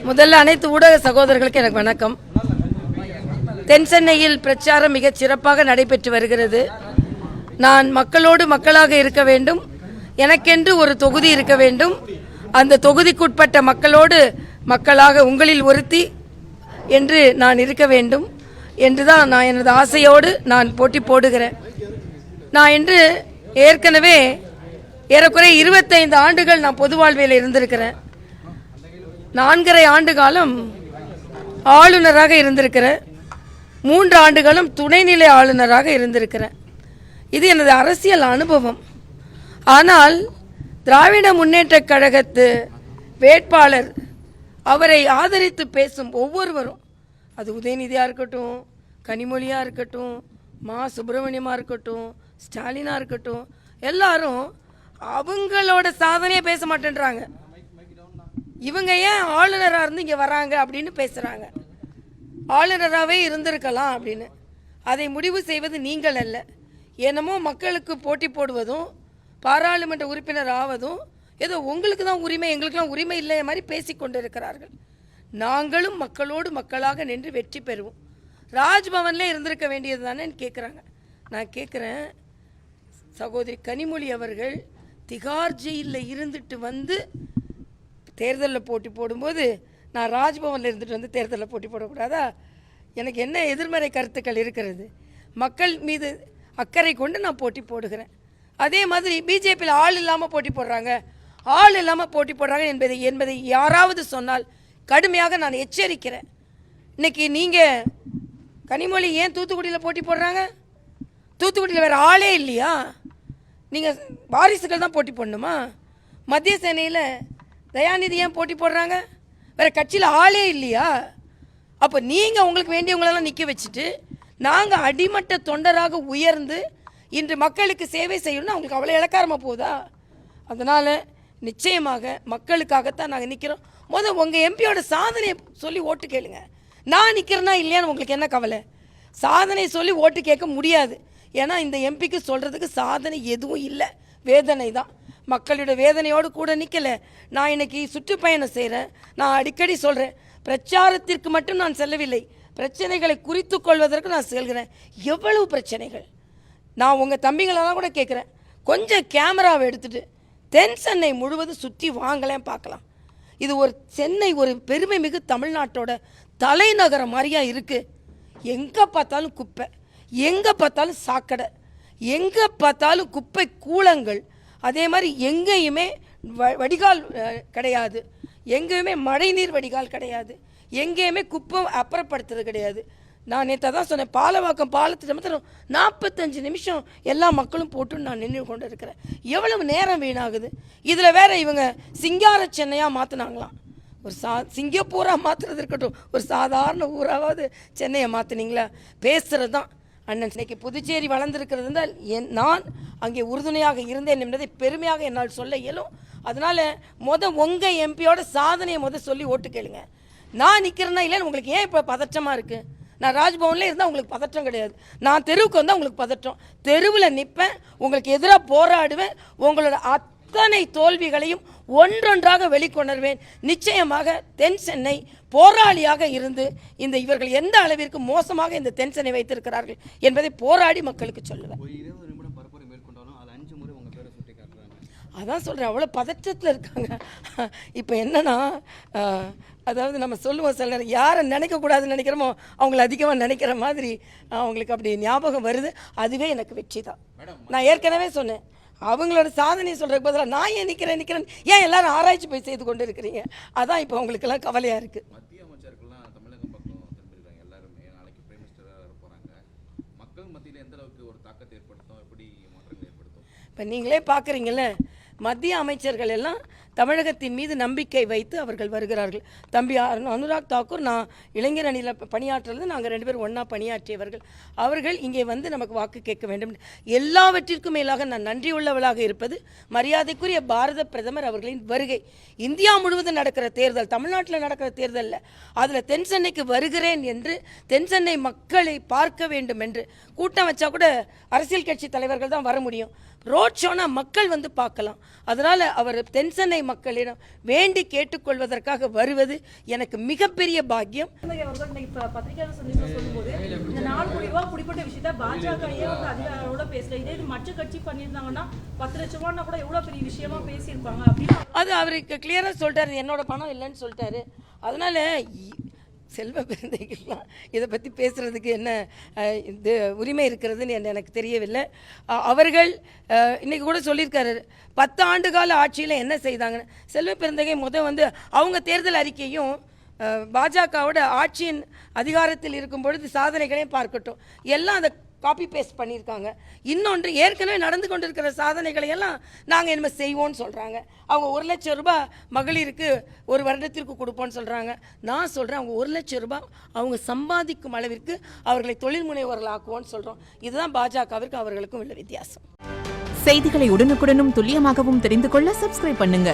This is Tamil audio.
முதல்ல அனைத்து ஊடக சகோதரர்களுக்கு எனக்கு வணக்கம். தென் சென்னையில் பிரச்சாரம் மிகச் சிறப்பாக நடைபெற்று வருகிறது. நான் மக்களோடு மக்களாக இருக்க வேண்டும், எனக்கென்று ஒரு தொகுதி இருக்க வேண்டும், அந்த தொகுதிக்குட்பட்ட மக்களோடு மக்களாக உங்களில் ஒருத்தி என்று நான் இருக்க வேண்டும் என்றுதான் நான் எனது ஆசையோடு நான் போட்டி போடுகிறேன். நான் என்று ஏற்கனவே ஏறக்குறைய 25 ஆண்டுகள் நான் பொது வாழ்வில் இருந்திருக்கிறேன். 4.5 ஆண்டு காலம் ஆளுநராக இருந்திருக்கிறேன். 3 ஆண்டுகளும் துணைநிலை ஆளுநராக இருந்திருக்கிறேன். இது எனது அரசியல் அனுபவம். ஆனால் திராவிட முன்னேற்றக் கழகத்து வேட்பாளர் அவரை ஆதரித்து பேசும் ஒவ்வொருவரும், அது உதயநிதியாக இருக்கட்டும், கனிமொழியாக இருக்கட்டும், மா சுப்பிரமணியமாக இருக்கட்டும், ஸ்டாலினாக இருக்கட்டும், எல்லாரும் அவங்களோட சாதனையை பேச மாட்டேன்றாங்க. இவங்க ஏன் ஆளுநராக இருந்து இங்கே வராங்க அப்படின்னு பேசுகிறாங்க. ஆளுநராகவே இருந்திருக்கலாம் அப்படின்னு. அதை முடிவு செய்வது நீங்கள் அல்ல. என்னமோ மக்களுக்கு போட்டி போடுவதும் பாராளுமன்ற உறுப்பினர் ஆவதும் ஏதோ உங்களுக்கு தான் உரிமை, எங்களுக்கெல்லாம் உரிமை இல்லை மாதிரி பேசி கொண்டிருக்கிறார்கள். நாங்களும் மக்களோடு மக்களாக நின்று வெற்றி பெறுவோம். ராஜ்பவனில் இருந்திருக்க வேண்டியது தானேன்னு கேட்குறாங்க. நான் கேட்குறேன், சகோதரி கனிமொழி அவர்கள் திகார் ஜெயிலில் இருந்துட்டு வந்து தேர்தலில் போட்டி போடும்போது நான் ராஜ்பவனில் இருந்துட்டு வந்து தேர்தலில் போட்டி போடக்கூடாதா? எனக்கு என்ன எதிர்மறை கருத்துக்கள் இருக்கிறது? மக்கள் மீது அக்கறை கொண்டு நான் போட்டி போடுகிறேன். அதே மாதிரி பிஜேபியில் ஆள் இல்லாமல் போட்டி போடுறாங்க, ஆள் இல்லாமல் போட்டி போடுறாங்க என்பதை யாராவது சொன்னால் கடுமையாக நான் எச்சரிக்கிறேன். இன்றைக்கி நீங்கள் கனிமொழி ஏன் தூத்துக்குடியில் போட்டி போடுறாங்க? தூத்துக்குடியில் வேறு ஆளே இல்லையா? நீங்கள் வாரிசுகள் தான் போட்டி போடணுமா? மத்திய சேனையில் தயாநிதி ஏன் போட்டி போடுறாங்க? வேறு கட்சியில் ஆளே இல்லையா? அப்போ நீங்கள் உங்களுக்கு வேண்டியவங்களெல்லாம் நிற்க வச்சுட்டு நாங்கள் அடிமட்ட தொண்டராக உயர்ந்து இன்று மக்களுக்கு சேவை செய்யணும்னு அவங்களுக்கு அவ்வளோ இலக்காரமாக போகுதா? அதனால் நிச்சயமாக மக்களுக்காகத்தான் நாங்கள் நிற்கிறோம். உங்கள் எம்பியோட சாதனையை சொல்லி ஓட்டு கேளுங்க. நான் நிற்கிறேன்னா இல்லையான்னு உங்களுக்கு என்ன கவலை? சாதனை சொல்லி ஓட்டு கேட்க முடியாது. ஏன்னா இந்த எம்பிக்கு சொல்கிறதுக்கு சாதனை எதுவும் இல்லை, வேதனை தான். மக்களோட வேதனையோடு கூட நிற்கலை. நான் இன்றைக்கி சுற்றுப்பயணம் செய்கிறேன். நான் அடிக்கடி சொல்கிறேன், பிரச்சாரத்திற்கு மட்டும் நான் செல்லவில்லை, பிரச்சனைகளை குறித்து கொள்வதற்கு நான் செல்கிறேன். எவ்வளவு பிரச்சனைகள்! நான் உங்கள் தம்பிங்களெல்லாம் கூட கேட்குறேன், கொஞ்சம் கேமராவை எடுத்துகிட்டு தென் சென்னை முழுவதும் சுற்றி வாங்கலேன் பார்க்கலாம். இது ஒரு சென்னை ஒரு பெருமை மிகு தமிழ்நாட்டோட தலைநகரம் மாதிரியா இருக்குது. எங்கே பார்த்தாலும் குப்பை, எங்கே பார்த்தாலும் சாக்கடை, எங்கே பார்த்தாலும் குப்பை கூளங்கள். அதே மாதிரி எங்கேயுமே வடிகால் கிடையாது, எங்கேயுமே மழைநீர் வடிகால் கிடையாது, எங்கேயுமே குப்பை அப்புறப்படுத்துறது கிடையாது. நான் நேற்று தான் சொன்னேன், பாலவாக்கம் பாலத்திட்ட மாத்திரம் 45 நிமிஷம் எல்லா மக்களும் போட்டு நான் நின்று கொண்டு இருக்கிறேன். எவ்வளவு நேரம் வீணாகுது. இதில் வேற இவங்க சிங்கார சென்னையாக மாற்றினாங்களாம். ஒரு சிங்கப்பூராக மாற்றுறது இருக்கட்டும், ஒரு சாதாரண ஊராவது சென்னையை மாற்றினீங்களா? பேசுகிறது தான். அண்ணன் இன்னைக்கு புதுச்சேரி வளர்ந்துருக்கிறது இருந்தால் நான் அங்கே உறுதுணையாக இருந்தேன் என்பதை பெருமையாக என்னால் சொல்ல இயலும். அதனால் உங்கள் எம்பியோட சாதனையை சொல்லி ஓட்டு கேளுங்க. நான் நிற்கிறேன்னா இல்லைன்னு உங்களுக்கு ஏன் இப்போ பதற்றமாக இருக்குது? நான் ராஜ்பவனில் இருந்தால் உங்களுக்கு பதற்றம் கிடையாது. நான் தெருவுக்கு வந்தால் உங்களுக்கு பதற்றம். தெருவில் நிற்பேன், உங்களுக்கு எதிராக போராடுவேன், உங்களோட அத்தனை தோல்விகளையும் ஒன்றொன்றாக வெளிக்கொணர்வேன். நிச்சயமாக தென் சென்னை போராளியாக இருந்து இவர்கள் எந்த அளவிற்கு மோசமாக இந்த தென் சென்னை வைத்திருக்கிறார்கள் என்பதை போராடி மக்களுக்கு சொல்லுவேன். அதான் சொல்கிறேன், அவ்வளோ பதற்றத்தில் இருக்காங்க. இப்போ என்னன்னா, அதாவது நம்ம சொல்லுவோம் சில நேரம், யாரை நினைக்கக்கூடாதுன்னு நினைக்கிறோமோ அவங்கள அதிகமாக நினைக்கிற மாதிரி அவங்களுக்கு அப்படி ஞாபகம் வருது. அதுவே எனக்கு வெற்றி தான். நான் ஏற்கனவே சொன்னேன், அவங்களோட சாதனையை சொல்கிறதுக்கு பதிலாக நான் ஏன் நிற்கிறேன் ஏன் எல்லாரும் ஆராய்ச்சி போய் செய்து கொண்டு இருக்கிறீங்க? அதான் இப்போ அவங்களுக்கெல்லாம் கவலையாக இருக்குது. மத்திய அமைச்சர்கள்லாம் தமிழகம் பக்கம் திரும்பிடுறாங்க, எல்லாருமே நாளைக்கு பிரைம் மினிஸ்டராக போகிறாங்க. மக்கள் மத்தியில் எந்த அளவுக்கு ஒரு தாக்கத்தை ஏற்படுத்தும், எப்படி மாற்றங்கள் ஏற்படுத்தும்? இப்போ நீங்களே பார்க்குறீங்கள, மத்திய அமைச்சர்கள் எல்லாம் தமிழகத்தின் மீது நம்பிக்கை வைத்து அவர்கள் வருகிறார்கள். தம்பி அனுராக் தாக்கூர், நான் இளைஞர் அணியில் பணியாற்றுறது, நாங்கள் 2 பேரும் ஒன்றா பணியாற்றியவர்கள். அவர்கள் இங்கே வந்து நமக்கு வாக்கு கேட்க வேண்டும். எல்லாவற்றிற்கும் மேலாக நான் நன்றியுள்ளவளாக இருப்பது மரியாதைக்குரிய பாரத பிரதமர் அவர்களின் வருகை. இந்தியா முழுவதும் நடக்கிற தேர்தல், தமிழ்நாட்டில் நடக்கிற தேர்தலில் அதில் தென் சென்னைக்கு வருகிறேன் என்று, தென் சென்னை மக்களை பார்க்க வேண்டும் என்று கூட்டம் வச்சா கூட அரசியல் கட்சி தலைவர்கள் தான் வர முடியும். ரோட் ஷோனா மக்கள் வந்து பார்க்கலாம். அதனால் அவர் தென்சென்னை மக்களிடம் வேண்டி கேட்டுக்கொள்வதற்காக வருவது எனக்கு மிகப்பெரிய பாக்கியம். பத்திரிகையாளர் சந்திப்பில் சொல்லும்போது இந்த 4 கோடி ரூபாய் பிடிப்பட்ட விஷயத்த பாஜக வந்து அதிகாரோட பேசல, இதே மற்ற கட்சி பண்ணியிருந்தாங்கன்னா 10 லட்சம் ரூபான்னா கூட எவ்வளோ பெரிய விஷயமா பேசியிருப்பாங்க அப்படின்னு அது அவருக்கு கிளியராக சொல்லிட்டாரு, என்னோட பணம் இல்லைன்னு சொல்லிட்டாரு. அதனால் செல்வ பிறந்தைகள்லாம் இதை பற்றி பேசுகிறதுக்கு என்ன இது உரிமை இருக்கிறதுன்னு எனக்கு தெரியவில்லை. அவர்கள் இன்றைக்கி கூட சொல்லியிருக்காரு 10 ஆண்டு கால ஆட்சியில் என்ன செய்தாங்கன்னு. செல்வ பிறந்தகை வந்து அவங்க தேர்தல் அறிக்கையும் பாஜகவோட ஆட்சியின் அதிகாரத்தில் இருக்கும் பொழுது சாதனைகளையும் பார்க்கட்டும், எல்லாம் அதை காப்பி பேஸ்ட் பண்ணியிருக்காங்க. இன்னொன்று, ஏற்கனவே நடந்து கொண்டிருக்கிற சாதனைகளை எல்லாம் நாங்கள் என்ன செய்வோம்னு சொல்கிறாங்க. அவங்க 1 லட்சம் ரூபாய் மகளிருக்கு ஒரு வருடத்திற்கு கொடுப்போம்னு சொல்கிறாங்க. நான் சொல்கிறேன், அவங்க 1 லட்சம் ரூபாய் அவங்க சம்பாதிக்கும் அளவிற்கு அவர்களை தொழில் முனைவோர்கள் ஆக்குவோம்னு சொல்கிறோம். இதுதான் பாஜகவிற்கு அவர்களுக்கும் உள்ள வித்தியாசம். செய்திகளை உடனுக்குடனும் துல்லியமாகவும் தெரிந்து கொள்ள சப்ஸ்கிரைப் பண்ணுங்க.